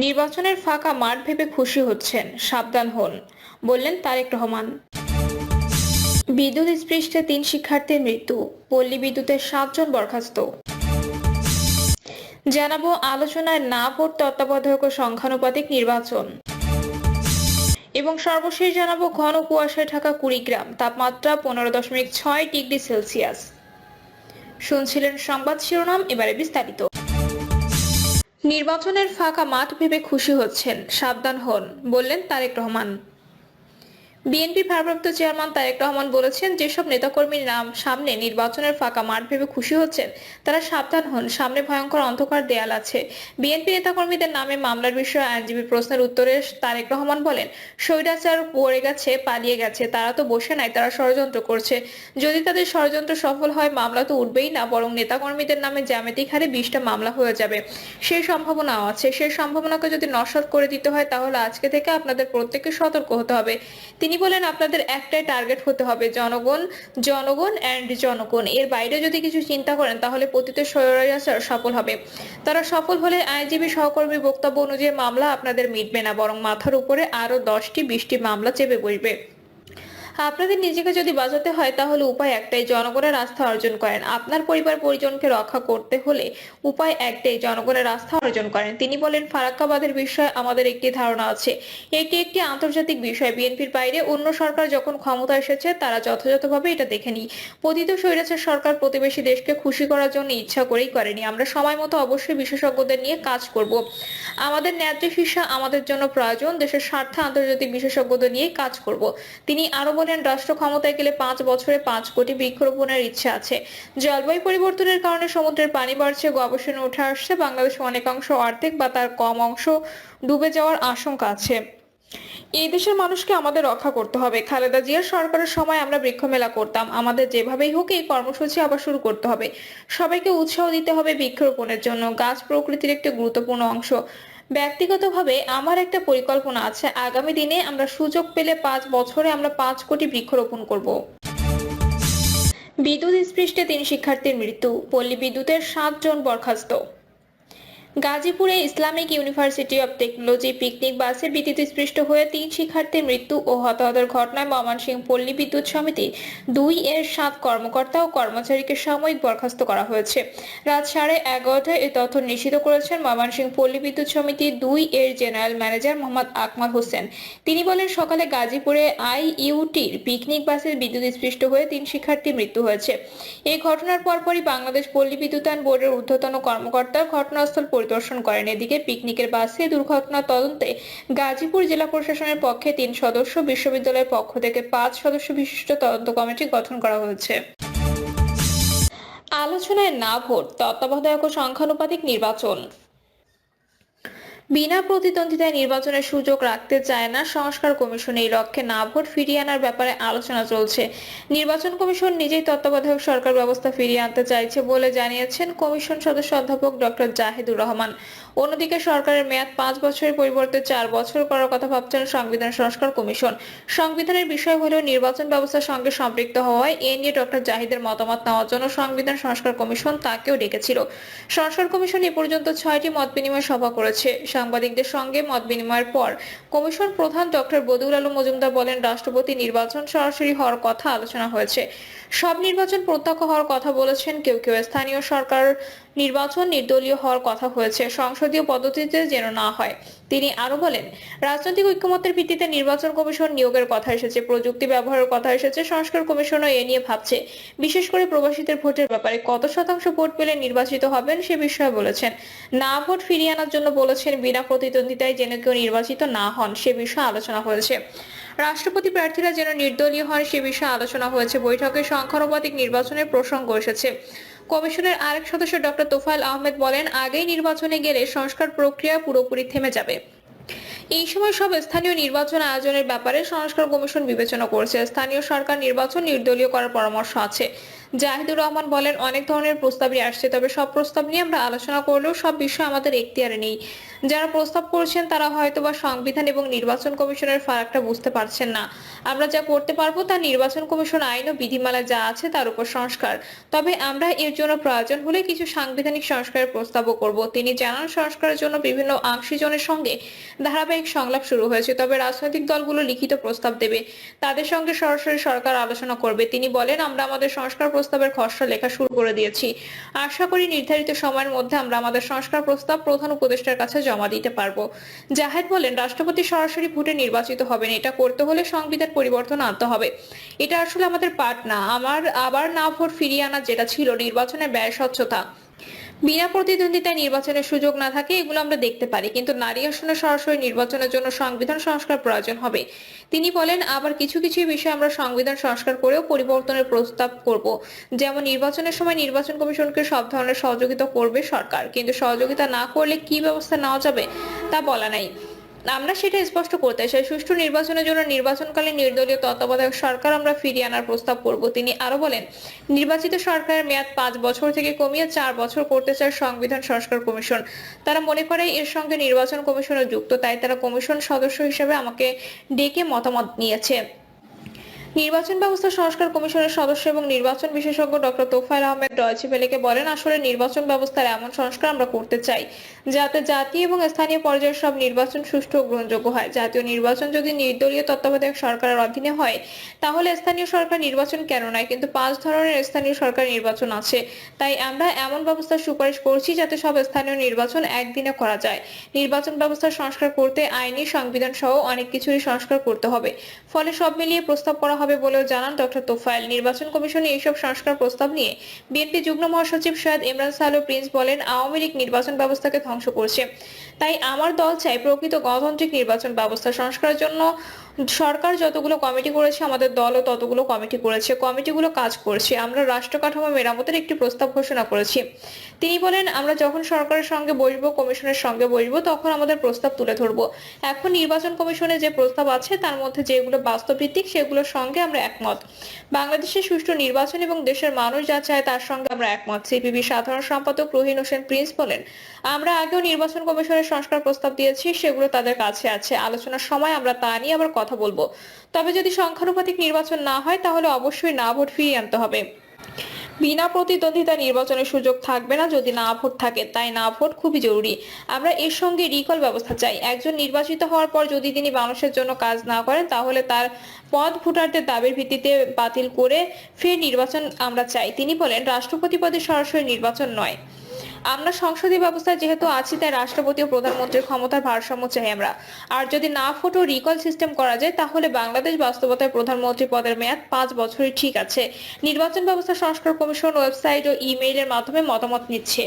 নির্বাচনের ফাঁকা মাঠ ভেবে খুশি হচ্ছেন, সাবধান হন, বললেন তারেক রহমান। বিদ্যুৎস্পৃষ্টে ৩ শিক্ষার্থীর মৃত্যু, পল্লী বিদ্যুতের ৭ জন বরখাস্ত। জানাবো আলোচনায় না ভোট, তত্ত্বাবধায়ক ও সংখ্যানুপাতিক নির্বাচন। এবং সর্বশেষ জানাবো ঘন কুয়াশায় ঢাকা কুড়িগ্রাম, তাপমাত্রা 15.6 ডিগ্রি সেলসিয়াস। শুনছিলেন সংবাদ শিরোনাম, এবারে বিস্তারিত। নির্বাচনের ফাঁকা মাঠ ভেবে খুশি হচ্ছেন, সাবধান হন, বললেন তারেক রহমান। বিএনপি ভারপ্রাপ্ত চেয়ারম্যান তারেক রহমান বলেছেন, যেসব নেতাকর্মীর নাম সামনে নির্বাচনের ফাঁকা মাঠ ভেবে খুশি হচ্ছেন তারা সাবধান হন, সামনে ভয়ঙ্কর অন্ধকার দেয়াল আছে। বিএনপি নেতাকর্মীদের নামে মামলার বিষয়ে আইনজীবী প্রশ্নের উত্তরে তারেক রহমান বলেন, স্বৈরাচার পড়ে গেছে, পালিয়ে গেছে, তারা তো বসে নাই, তারা ষড়যন্ত্র করছে। যদি তাদের ষড়যন্ত্র সফল হয় মামলা তো উঠবেই না, বরং নেতাকর্মীদের নামে জ্যামিতিক হারে 20টা মামলা হয়ে যাবে। সেই সম্ভাবনাও আছে। সেই সম্ভাবনাকে যদি নস্যাৎ করে দিতে হয় তাহলে আজকে থেকে আপনাদের প্রত্যেককে সতর্ক হতে হবে। তিনি বলেন, আপনাদের একটাই টার্গেট হতে হবে, জনগণ, জনগণ এন্ড জনগণ। এর বাইরে যদি কিছু চিন্তা করেন তাহলে পতিত স্বৈরাচার সফল হবে। তারা সফল হলে আইনজীবী সহকর্মীর বক্তব্য অনুযায়ী মামলা আপনাদের মিটবে না, বরং মাথার উপরে আরো 10টি-20টি মামলা চেপে বসবে। আপনাদের নিজেকে যদি বাঁচাতে হয় তাহলে উপায় একটাই, জনগণের আস্থা অর্জন করেন। আপনার পরিবার পরিজনকে রক্ষা করতে হলে উপায় একটাই, জনগণের আস্থা অর্জন করেন। তিনি বলেন, ফারাক্কাবাদের বিষয়ে আমাদের একটি ধারণা আছে, এটি একটি আন্তর্জাতিক বিষয়। বিএনপির বাইরে অন্য সরকার যখন ক্ষমতা এসেছে তারা যথাযথভাবে এটা দেখেনি। পতিত স্বৈরাচার সরকার প্রতিবেশী দেশকে খুশি করার জন্য ইচ্ছা করেই করেনি। আমরা সময় মতো অবশ্যই বিশেষজ্ঞদের নিয়ে কাজ করব। আমাদের ন্যায্য শিক্ষা আমাদের জন্য প্রয়োজন, দেশের স্বার্থে আন্তর্জাতিক বিশেষজ্ঞদের নিয়ে কাজ করব। তিনি আরো বলেন, রাষ্ট্র ক্ষমতায় গেলে 5 বছরে 5 কোটি বৃক্ষরোপণের ইচ্ছা আছে। জলবায়ু পরিবর্তনের কারণে সমুদ্রের পানি বাড়ছে, গবেষণা উঠে আসছে, বাংলাদেশের অনেকাংশ অর্ধেক বা তার কম অংশ ডুবে যাওয়ার আশঙ্কা আছে। এই দেশের মানুষকে আমাদের রক্ষা করতে হবে। খালেদা জিয়ার সরকারের সময় আমরা বৃক্ষ মেলা করতাম, আমাদের যেভাবেই হোক এই কর্মসূচি আবার শুরু করতে হবে। সবাইকে উৎসাহ দিতে হবে বৃক্ষরোপণের জন্য। গাছ প্রকৃতির একটি গুরুত্বপূর্ণ অংশ। ব্যক্তিগতভাবে আমার একটা পরিকল্পনা আছে, আগামী দিনে আমরা সুযোগ পেলে 5 বছরে আমরা 5 কোটি বৃক্ষরোপণ করব। বিদ্যুৎস্পৃষ্টে 3 শিক্ষার্থীর মৃত্যু, পল্লী বিদ্যুতের 7 জন বরখাস্ত। গাজীপুরে Islamic university of technology picnic বাসে বিদ্যুৎস্পৃষ্ট হয়ে 3 শিক্ষার্থীর মৃত্যু ও হতাহতের ঘটনায় ময়মনসিংহ পল্লী বিদ্যুৎ সমিতি 2 এর 7 কর্মকর্তা ও কর্মচারীকে সাময়িক বরখাস্ত করা হয়েছে। রাত 11:30টায় এই তথ্য নিশ্চিত করেছেন ময়মনসিংহ পল্লী বিদ্যুৎ সমিতি 2 এর জেনারেল ম্যানেজার মোহাম্মদ আকমাল হোসেন। তিনি বলেন, সকালে গাজীপুরে আইইউটির পিকনিক বাসে বিদ্যুৎস্পৃষ্ট হয়ে 3 শিক্ষার্থীর মৃত্যু হয়েছে। এই ঘটনার পরপরই বাংলাদেশ পল্লী বিদ্যুতায়ন বোর্ডের ঊর্ধ্বতন কর্মকর্তা ঘটনাস্থল পরিদর্শন করেন। এদিকে পিকনিকের বাসে দুর্ঘটনা তদন্তে গাজীপুর জেলা প্রশাসনের পক্ষে 3 সদস্য, বিশ্ববিদ্যালয়ের পক্ষ থেকে 5 সদস্য বিশিষ্ট তদন্ত কমিটি গঠন করা হয়েছে। আলোচনায় না ভোট, তত্ত্বাবধায়ক ও সংখ্যানুপাতিক নির্বাচন। বিনা প্রতিদ্বন্দ্বিতায় নির্বাচনের সুযোগ রাখতে চায় না সংস্কার কমিশন। এই লক্ষ্যে না ভোট ফিরিয়ে আনার ব্যাপারে আলোচনা চলছে। নির্বাচন কমিশন নিজেই তত্ত্বাবধায়ক সরকার ব্যবস্থা ফিরিয়ে আনতে চাইছে বলে জানিয়েছেন কমিশন সদস্য অধ্যাপক ডক্টর জাহিদুর রহমান। অন্যদিকে সরকারের মেয়াদ 5 বছরের পরিবর্তে 4 বছর করার কথা ভাবছেন সংবিধান সংস্কার কমিশন। সংবিধানের বিষয় হলেও নির্বাচন ব্যবস্থার সঙ্গে সম্পৃক্ত হওয়ায় এ নিয়ে ডক্টর জাহিদের মতামত নেওয়ার জন্য সংবিধান সংস্কার কমিশন তাকেও ডেকেছিল। সংস্কার কমিশন এ পর্যন্ত 6টি মত বিনিময় সভা করেছে। সাংবাদিকদের সঙ্গে মত বিনিময়ের পর কমিশন প্রধান ডক্টর বদিউল আলম মজুমদার বলেন, রাষ্ট্রপতি নির্বাচন সরাসরি হওয়ার কথা আলোচনা হয়েছে। সব নির্বাচন প্রত্যক্ষ হওয়ার কথা বলেছেন কেউ কেউ। স্থানীয় সরকার নির্বাচন নির্দলীয় হওয়ার কথা হয়েছে, সংসদীয় পদ্ধতিতে যেন না হয়। তিনি আরো বলেন, রাজনৈতিক ঐক্যমত্যের ভিত্তিতে নির্বাচন কমিশন নিয়োগের কথা এসেছে, প্রযুক্তি ব্যবহারের কথা এসেছে। সংস্কার কমিশনও এ নিয়ে ভাবছে। বিশেষ করে প্রবাসীদের ভোটের ব্যাপারে কত শতাংশ ভোট পেলে নির্বাচিত হবেন সে বিষয়ে বলেছেন। না ভোট ফিরিয়ে আনার জন্য বলেছেন, বিনা প্রতিদ্বন্দ্বিতায় যেন কেউ নির্বাচিত না হন সে বিষয়ে আলোচনা হয়েছে। রাষ্ট্রপতি প্রার্থীরা যেন নির্দলীয় হন সে বিষয়ে আলোচনা হয়েছে। বৈঠকে সংখ্যানুপাতিক নির্বাচনের প্রসঙ্গ এসেছে। কমিশনের আরেক সদস্য ডক্টর তোফায়েল আহমেদ বলেন, আগেই নির্বাচনে গেলে সংস্কার প্রক্রিয়া পুরোপুরি থেমে যাবে। এই সময় সব স্থানীয় নির্বাচন আয়োজনের ব্যাপারে সংস্কার কমিশন বিবেচনা করছে। স্থানীয় সরকার নির্বাচন নির্দলীয় করার পরামর্শ আছে। জাহিদুর রহমান বলেন, অনেক ধরনের প্রস্তাবই আসছে, তবে সব প্রস্তাব নিয়ে আমরা আলোচনা করলেও সব বিষয় আমাদের এখতিয়ারে নেই। যারা প্রস্তাব করছেন তারা হয়তোবা সংবিধান এবং নির্বাচন কমিশনের ফারাকটা বুঝতে পারছেন না। আমরা যা করতে পারবো তা নির্বাচন কমিশন আইন ও বিধিমালা যা আছে তার উপর সংস্কার। তবে আমরা এর জন্য প্রয়োজন হলে কিছু সাংবিধানিক সংস্কারের প্রস্তাবও করব। তিনি জানান, সংস্কারের জন্য বিভিন্ন আংশিজনের সঙ্গে ধারাবাহিক সংলাপ শুরু হয়েছে, তবে রাজনৈতিক দলগুলো লিখিত প্রস্তাব দেবে, তাদের সঙ্গে সরাসরি সরকার আলোচনা করবে। তিনি বলেন, আমরা আমাদের সংস্কার প্রস্তাবের খসড়া লেখা শুরু করে দিয়েছি। আশা করি নির্ধারিত সময়ের মধ্যে আমরা আমাদের সংস্কার প্রস্তাব প্রধান উপদেষ্টার কাছে জমা দিতে পারবো। জাহেদ বলেন, রাষ্ট্রপতি সরাসরি ভোটে নির্বাচিত হবেন, এটা করতে হলে সংবিধান পরিবর্তন আনতে হবে। এটা আসলে আমাদের পাঠ না। আবার না ভোট ফিরিয়ে আনা যেটা ছিল নির্বাচনের ব্যয় স্বচ্ছতা, বিনা প্রতিদ্বন্দ্বিতায় নির্বাচনের সুযোগ না থাকে, এগুলো আমরা দেখতে পারি, কিন্তু নারী আসনে সরাসরি নির্বাচনের জন্য সংবিধান সংস্কার প্রয়োজন হবে। তিনি বলেন, আবার কিছু কিছু বিষয়ে আমরা সংবিধান সংস্কার করেও পরিবর্তনের প্রস্তাব করব। যেমন নির্বাচনের সময় নির্বাচন কমিশনকে সব ধরনের সহযোগিতা করবে সরকার, কিন্তু সহযোগিতা না করলে কি ব্যবস্থা নেওয়া যাবে তা বলা নাই। আমরা সেটা স্পষ্ট করতে চাই। সুষ্ঠু নির্বাচনের জন্য নির্বাচনকালীন নির্দলীয় তত্ত্বাবধায়ক সরকার আমরা ফিরিয়ে আনার প্রস্তাব করব। তিনি আরো বলেন, নির্বাচিত সরকারের মেয়াদ 5 বছর থেকে কমিয়ে 4 বছর করতে চায় সংবিধান সংস্কার কমিশন। তারা মনে করে এর সঙ্গে নির্বাচন কমিশনও যুক্ত, তাই তারা কমিশন সদস্য হিসেবে আমাকে ডেকে মতামত নিয়েছে। নির্বাচন ব্যবস্থা সংস্কার কমিশনের সদস্য এবং নির্বাচন বিশেষজ্ঞ ডক্টর তোফায়েল আহমেদ ডয়েচে ভেলেকে বলেন, আসলে নির্বাচন ব্যবস্থার এমন সংস্কার আমরা করতে চাই যাতে জাতীয় এবং স্থানীয় পর্যায়ের সব নির্বাচন সুষ্ঠু ও গ্রহণযোগ্য হয়। জাতীয় নির্বাচন যদি নির্দলীয় তত্ত্বাবধায়ক সরকারের অধীনে হয় তাহলে স্থানীয় সরকার নির্বাচন কেন নয়, কিন্তু 5 ধরনের স্থানীয় সরকার নির্বাচন আছে। তাই আমরা এমন ব্যবস্থার সুপারিশ করছি যাতে সব স্থানীয় নির্বাচন একদিনে করা যায়। নির্বাচন ব্যবস্থার সংস্কার করতে আইনি, সংবিধান সহ অনেক কিছুরই সংস্কার করতে হবে। ফলে সব মিলিয়ে প্রস্তাব করা হবে বলেও জানান ডক্টর তোফায়েল। নির্বাচন কমিশনে এইসব সংস্কার প্রস্তাব নিয়ে বিএনপি যুগ্ম মহাসচিব সৈয়দ ইমরান সাহেব প্রিন্স বলেন, আওয়ামী লীগ নির্বাচন ব্যবস্থাকে ধ্বংস করছে, তাই আমার দল চাই প্রকৃত গণতান্ত্রিক নির্বাচন ব্যবস্থা সংস্কারের জন্য। সরকার যতগুলো কমিটি করেছে, আমাদের দলও ততগুলো কমিটি করেছে, কমিটিগুলো কাজ করছে। আমরা রাষ্ট্র কাঠামো মেরামতের একটি প্রস্তাব ঘোষণা করেছি। তিনি বলেন, আমরা যখন সরকারের সঙ্গে বসবো, কমিশনের সঙ্গে বসবো, তখন আমাদের প্রস্তাব তুলে ধরবো। এখন নির্বাচন কমিশনে যে প্রস্তাব আছে তার মধ্যে যেগুলো বাস্তবভিত্তিক সেগুলোর সঙ্গে আমরা একমত। বাংলাদেশের সুষ্ঠু নির্বাচন এবং দেশের মানুষ যা চায় তার সঙ্গে আমরা একমত। সিপিবি সাধারণ সম্পাদক রহিন হোসেন প্রিন্স বলেন, আমরা আগেও নির্বাচন কমিশনের সংস্কার প্রস্তাব দিয়েছি, সেগুলো তাদের কাছে আছে। আলোচনার সময় আমরা তা নিয়ে আবার কথা বলবো। তবে যদি সংখ্যানুপাতিক নির্বাচন না হয় তাহলে অবশ্যই না ভোট ফিরিয়ে আনতে হবে। বিনা প্রতিদ্বন্দ্বিতা নির্বাচনের সুযোগ থাকবে না যদি না ভোট থাকে, তাই না ভোট খুবই জরুরি। আমরা এর সঙ্গে রিকল ব্যবস্থা চাই। একজন নির্বাচিত হওয়ার পর যদি তিনি মানুষের জন্য কাজ না করেন তাহলে তার পদ ভোটারদের দাবির ভিত্তিতে বাতিল করে ফের নির্বাচন আমরা চাই। তিনি বলেন, রাষ্ট্রপতি পদে সরাসরি নির্বাচন নয়, আমরা সংসদীয় ব্যবস্থায় যেহেতু আছি তাই রাষ্ট্রপতি ও প্রধানমন্ত্রীর ক্ষমতার ভারসাম্য চাই আমরা। আর যদি না ভোট ও রিকল সিস্টেম করা যায় তাহলে বাংলাদেশ বাস্তবতায় প্রধানমন্ত্রী পদের মেয়াদ 5 বছরই ঠিক আছে। নির্বাচন ব্যবস্থা সংস্কার কমিশন ওয়েবসাইট ও ইমেইলের মাধ্যমে মতামত নিচ্ছে।